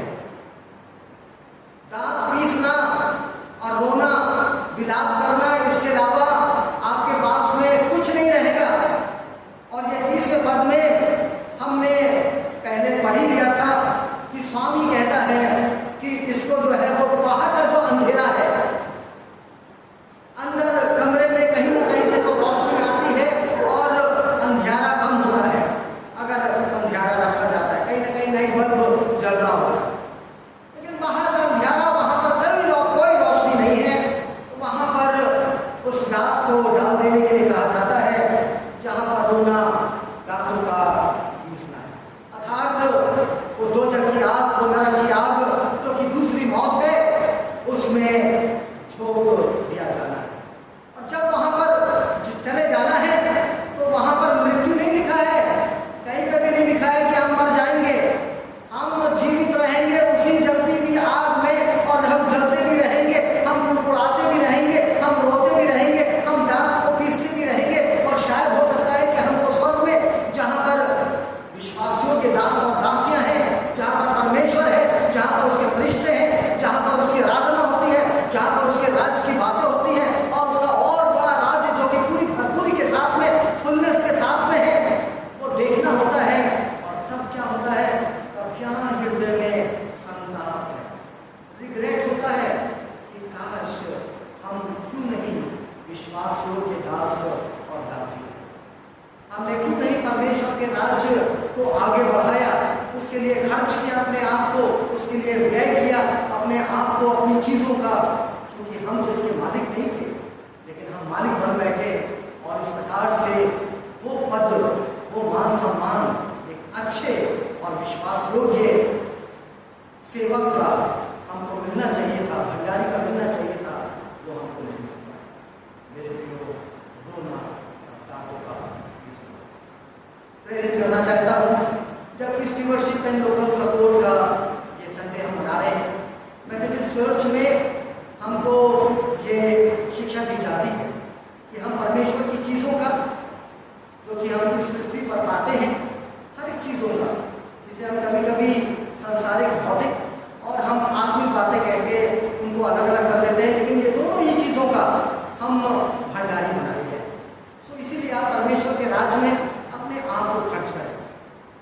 दांत पीसना और रोना विलाप करना इसके अलावा आपके पास में कुछ नहीं रहेगा। और ये 30वें पद में हमने पहले पढ़ ही लिया था कि स्वामी कहता है कि इसको जो है वो बाहर का जो अंधेरा है, अंदर कमरे में कहीं ना कहीं से तो रोशनी आती है और अंधियारा कम होता है अगर अंधियारा रखा जाता है, कहीं ना कहीं नाइट बल्ब जल रहा होता है। लेकिन बाहर का अंधियारा, वहां पर कोई रोशनी नहीं है, वहां पर उस दास को डाल देने के लिए कहा जाता है जहां पर रोना दांतों का पीसना है। अर्थात वो दो जग की आग, वो नरक की आग जो कि दूसरी मौत है, उसमें छोड़ दिया जाना है। और जब वहां पर चले जाना है तो वहां पर मृत्यु नहीं लिखा है, कहीं पे भी नहीं लिखा है कि हम मर जाएंगे। हम जीवित रहेंगे उसी जलती हुई आग में और हम जलते भी रहेंगे, हम उड़ाते भी रहेंगे, हम रोते भी रहेंगे, हम दांत को पीसते भी रहेंगे। और शायद हो सकता है कि हमको स्वर्ग में जहां पर विश्वासियों के दास और दासियां हैं, जहां पर परमेश्वर है, जहां पर उसके फरिश्ते हैं, जहां पर उसकी आराधना होती है, जहां पर उसके राज्य की बातें होती हैं और उसका और बड़ा राज्य जो कि पूरी भरपूरी के साथ में, फुलनेस के साथ में है, वो देखना होता है। और तब क्या होता है? तब यहाँ हृदय में संताप है, रिग्रेट होता है कि काश हम क्यों नहीं विश्वास योग्य दास और दासी, हमने क्यों नहीं परमेश्वर के राज्य को आगे बढ़ाया, उसके लिए खर्च किया अपने आप को, उसके लिए व्यय किया अपने आप को, अपनी चीजों का, क्योंकि हम तो इसके मालिक नहीं थे लेकिन हम मालिक बन बैठे। और इस प्रकार से वो पद, वो मान सम्मान एक अच्छे और विश्वास योग्य सेवक का हमको मिलना चाहिए था, भंडारी का मिलना चाहिए था, वो हमको नहीं मिला। मेरे प्रियो, रोना दांतों का पीसना। प्रेरित करना चाहता हूँ, जब स्टीवर्डशिप एंड लोकल सपोर्ट का ये संडे हम मना रहे हैं, मेथोडिस्ट चर्च में हमको ये शिक्षा दी जाती है कि हम परमेश्वर की चीज़ों का, जो कि हम इस पृथ्वी पर पाते हैं, हर एक चीज़ों का, जिसे हम कभी कभी संसारिक भौतिक और हम आत्मिक बातें कह के उनको अलग अलग कर देते हैं, लेकिन ये दोनों ही चीज़ों का हम भंडारी बनाए गए। सो इसीलिए आप परमेश्वर के राज्य में अपने आप को खर्च करें।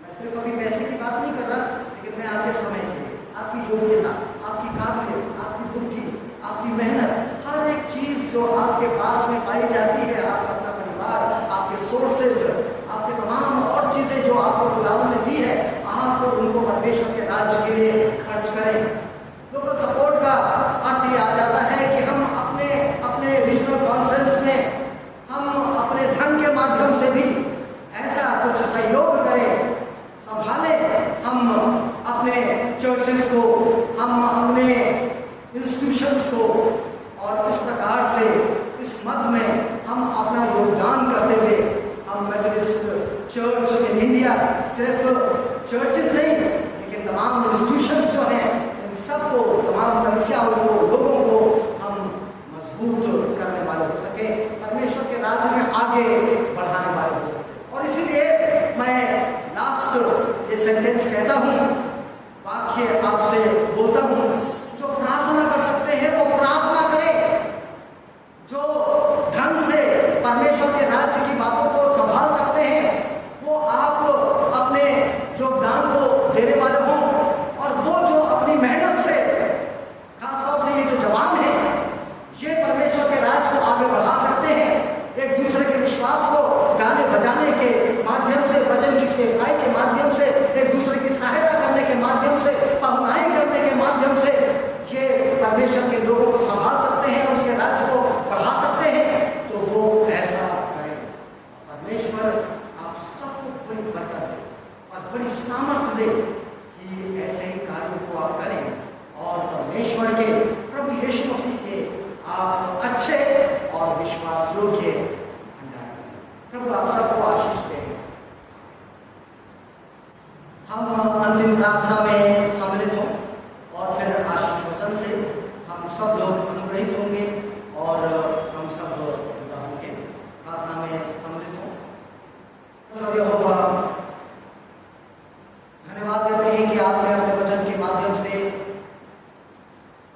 मैं सिर्फ अभी पैसे की बात नहीं कर रहा, लेकिन मैं आपके समय के लिए, आपकी योग्यता, आपकी काबिलियत, आपकी बुद्धि, आपकी मेहनत, हर एक चीज जो आपके पास में पाई जाती है, आप अपना परिवार, आपके सोर्सेज, आपके तमाम और चीजें जो आपको खुदावंद ने दी है, आप उनको परमेश्वर के राज्य के लिए खर्च करें। लोकल सपोर्ट का अर्थ ये आ जाता है कि हम अपने अपने रीजनल कॉन्फ्रेंस में हम अपने धन के माध्यम से भी ऐसा कुछ सहयोग करें, संभालें हम अपने चर्चेस को, हम अपने इंस्टीट्यूशंस को, और इस प्रकार से इस मद में हम अपना योगदान करते हुए हम मेथोडिस्ट चर्च इन इंडिया, सिर्फ चर्चेस नहीं लेकिन तमाम इंस्टीट्यूशंस जो हैं, इन सबको, तमाम कलीसियाओं को, लोगों को हम मजबूत करने वाले हो सके, परमेश्वर के राज्य में आगे बढ़ाने वाले हो सके। और इसीलिए मैं लास्ट ये सेंटेंस कहता हूँ, वाक्य आपसे बोलता हूँ, जो प्रार्थना कर सकते हैं वो प्रार्थना करें, जो ढंग से परमेश्वर के राज्य की बातों को संभाल सकते हैं वो आप अपने योगदान को देने वाले हों, और वो जो अपनी मेहनत से, खासतौर से ये जो जवान हैं, ये परमेश्वर के राज्य को आगे बढ़ा सकते हैं, एक दूसरे के विश्वास को बड़ी बरकत और बड़ी सामर्थ्य दे कि ऐसे ही कार्यों को आप करें और परमेश्वर के प्रभु यीशु मसीह के आप अच्छे और विश्वास योग्य भंडार करें। प्रभु आप सबको आशीष दें। हम अंतिम प्रार्थना में सम्मिलित हों और फिर आशीष वचन से हम सब लोग अनुग्रहित होंगे और हम सब जुदा होंगे। प्रार्थना में सम्मिलित हों। धन्यवाद देते हैं कि आपने अपने वचन के माध्यम से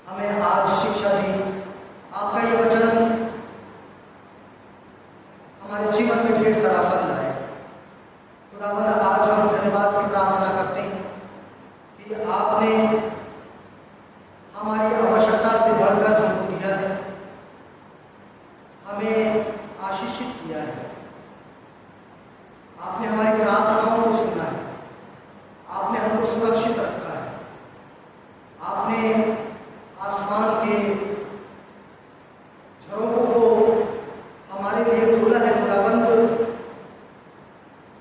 हमें आज शिक्षा दी। आपका ये वचन हमारे जीवन में ढेर सारा फल लाए। खुदावंद आज हम धन्यवाद की प्रार्थना करते हैं कि आपने हमारी आवश्यकता से बढ़कर हमको दिया है, हमें आशीषित किया है। आपने हमारी प्रार्थनाओं को सुना है, आपने हमको सुरक्षित रखा है, आपने आसमान के झरोखों को हमारे लिए खोला है खुदावंद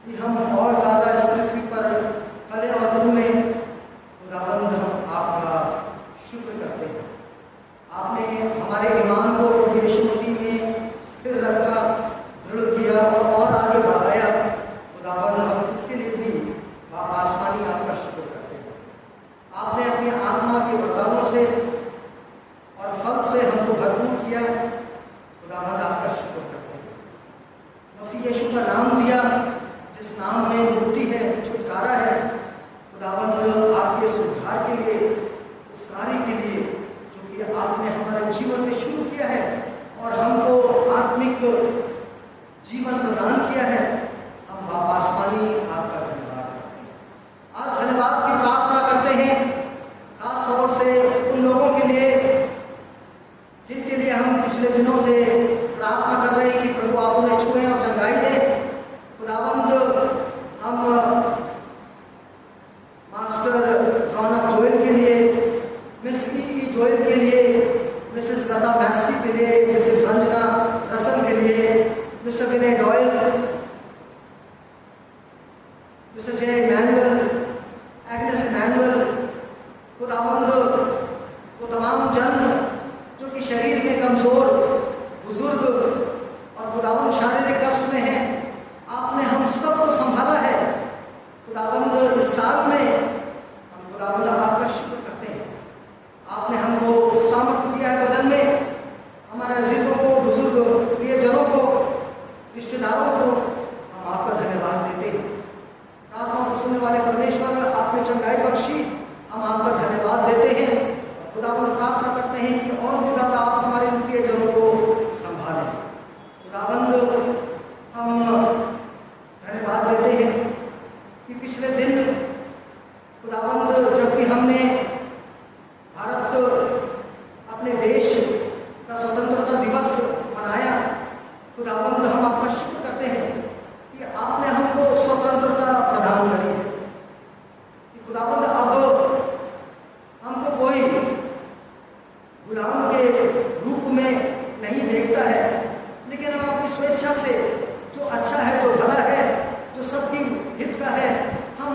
कि हम और ज्यादा इस पृथ्वी पर फले और फूलें। खुदावंद हम आपका शुक्र करते हैं। आपने हमारे ईमान को यीशु मसीह में स्थिर रखा, दृढ़ किया और आगे बढ़ाया। खुदावंद हम इसके लिए भी आसमानी आपका शुक्र करते हैं। आपने अपनी आत्मा के वरदानों से और फल से हमको भरपूर किया। खुदावंद आपका शुक्र करते हैं। मसीह यीशु का नाम दिया जिस नाम में मुक्ति है, छुटकारा है। खुदावंद आपके सुधार के लिए, उस कार्य के लिए जो कि आपने हमारे जीवन में शुरू किया है और हमको आत्मिक जीवन प्रदान किया है, हम बाप आसमानी आपका धन्यवाद करते हैं। आज धन्यवाद की प्रार्थना करते हैं खास तौर से उन लोगों के लिए जिनके लिए हम पिछले दिनों से प्रार्थना कर रहे हैं कि प्रभु आप उन्हें छुएं और चंगाई दें। खुदावंद हम मास्टर रौनक जोएल के लिए, मिस ई जोएल के लिए, मिसेस लता मैसी के लिए, मिसेस संजना रसल के लिए, mister Vinay Doyle, mister J Manuel, Agnes Manuel, खुदावंद वो तमाम जन जो कि शरीर में कमजोर, बुजुर्ग और खुदावंद शारीरिक कष्ट में हैं, आपने हम सबको संभाला है। खुदावंद इस साल में हम खुदावंद आपका शुक्र करते हैं। आपने हमको सामर्थ्य दिया है बदन में, हमारे अजीजों को, बुजुर्ग प्रियजनों को, रिश्तेदारों को हम आपका धन्यवाद देते हैं। प्रार्थना को सुनने वाले परमेश्वर आपने चंगाई बख्शी, हम आपका धन्यवाद देते हैं। खुदावंद प्रार्थना करते हैं कि और भी ज्यादा आप हमारे प्रियजनों को संभालें। खुदावंद हम धन्यवाद देते हैं कि पिछले दिन खुदावंद जब भी हमने भारत अपने देश का स्वतंत्रता दिवस मनाया, खुदावंद हम आपका शुक्र करते हैं कि आपने हमको स्वतंत्रता प्रदान करी है। कि खुदावंद अब हमको कोई गुलाम के रूप में नहीं देखता है, लेकिन हम अपनी स्वेच्छा से जो अच्छा है, जो भला है, जो सबकी हित का है, हम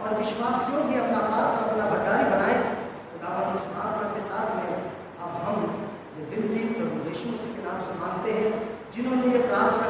और विश्वास योग्य अपना पात्र, अपना भंडारी बनाए। खुदावंद इस प्रार्थना के साथ में अब हम ये विनती प्रभु यीशु मसीह के नाम से मांगते हैं, जिन्होंने ये प्रार्थना